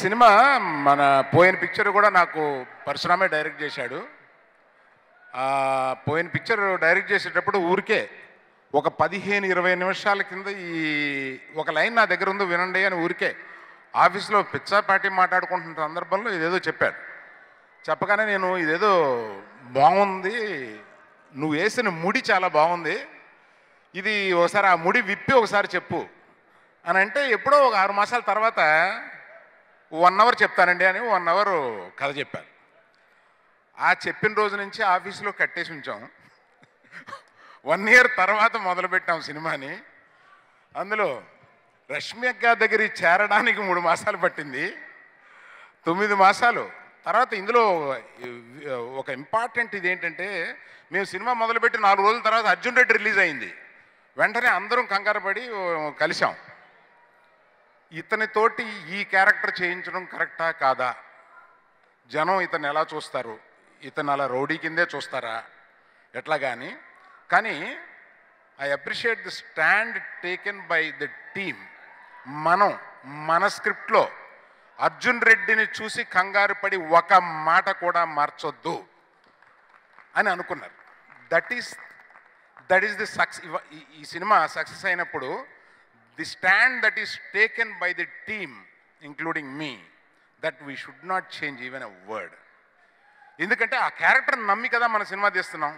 Cinema మన పోయిన picture కూడా నాకు పరశురామే డైరెక్ట్ చేశాడు. పోయిన పిక్చర్ డైరెక్ట్ చేసేటప్పుడు ఊరికే ఒక 15-20 నిమిషాల కింద ఈ ఒక లైన్ నా దగ్గర ఉందో వినండి అని ఊరికే ఆఫీస్లో పిచ్చాపాటి మాట్లాడుకుంటున్న సందర్భంలో ఇదేదో చెప్పాడు. చెప్పగానే నేను ఇదేదో బాగుంది, నువ్వు వేసిన ముడి చాలా బాగుంది, ఇది ఒకసారి ఆ ముడి విప్పి ఒకసారి చెప్పు అని అంటే ఎప్పుడో ఒక 6 మాసాల తర్వాత 1 అవర్ చెప్తానండి అని 1 అవర్ కథ చెప్పాను. ఆ చెప్పిన రోజు నుంచి ఆఫీసులో కట్టేసి ఉంచాం. 1 ఇయర్ తర్వాత మొదలుపెట్టాం సినిమాని. అందులో రష్మి అక్క దగ్గర చేరడానికి 3 మాసాలు పట్టింది, 9 మాసాలు తర్వాత. ఇందులో ఒక ఇంపార్టెంట్ ఇది ఏంటంటే, మేము సినిమా మొదలుపెట్టి 4 రోజుల తర్వాత అర్జున్ రెడ్డి రిలీజ్ అయింది. వెంటనే అందరం కంగారు పడి కలిసాం. ఇతనితోటి ఈ క్యారెక్టర్ చేయించడం కరెక్టా కాదా, జనం ఇతను ఎలా చూస్తారు, ఇతను అలా రౌడీ కిందే చూస్తారా ఎట్లా కానీ I appreciate the stand taken by the team. మన స్క్రిప్ట్లో అర్జున్ రెడ్డిని చూసి కంగారు పడి ఒక మాట కూడా మార్చొద్దు అని అనుకున్నారు. That is the success. ఈ సినిమా సక్సెస్ అయినప్పుడు the stand that is taken by the team including me, that we should not change even a word. ఎందుకంటే ఆ క్యారెక్టర్ని నమ్మి కదా మన సినిమా తీస్తున్నాం.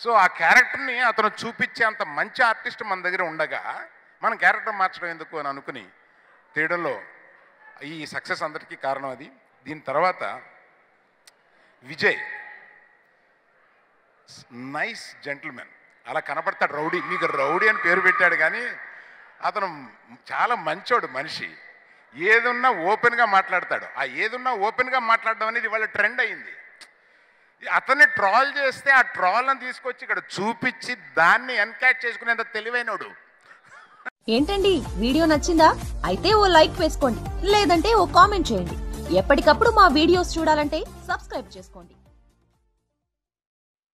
సో ఆ క్యారెక్టర్ని అతను చూపించే అంత మంచి ఆర్టిస్ట్ మన దగ్గర ఉండగా మనం క్యారెక్టర్ మార్చడం ఎందుకు అని అనుకుని తీయడంలో ఈ సక్సెస్ అందరికీ కారణం అది. దీని తర్వాత విజయ్ నైస్ జెంటిల్మెన్, అలా కనపడతాడు రౌడీ, మీకు రౌడీ అని పేరు పెట్టాడు కానీ అతను చాలా మంచోడు మనిషి. ఏదున్నా ఓపెన్గా మాట్లాడతాడు. ఆ ఏదున్నా ఓపెన్గా మాట్లాడడం అనేది ఇవాళ ట్రెండ్ అయింది. అతన్ని ట్రాల్ చేస్తే ఆ ట్రాల్ని తీసుకొచ్చి ఇక్కడ చూపించి దాన్ని ఎన్కాచ్ చేసుకునేంత తెలివైనడు. ఏంటండి వీడియో నచ్చిందా? అయితే ఓ లైక్ వేసుకోండి, లేదంటే ఓ కామెంట్ చేయండి. ఎప్పటికప్పుడు మా వీడియోస్ చూడాలంటే సబ్స్క్రైబ్ చేసుకోండి.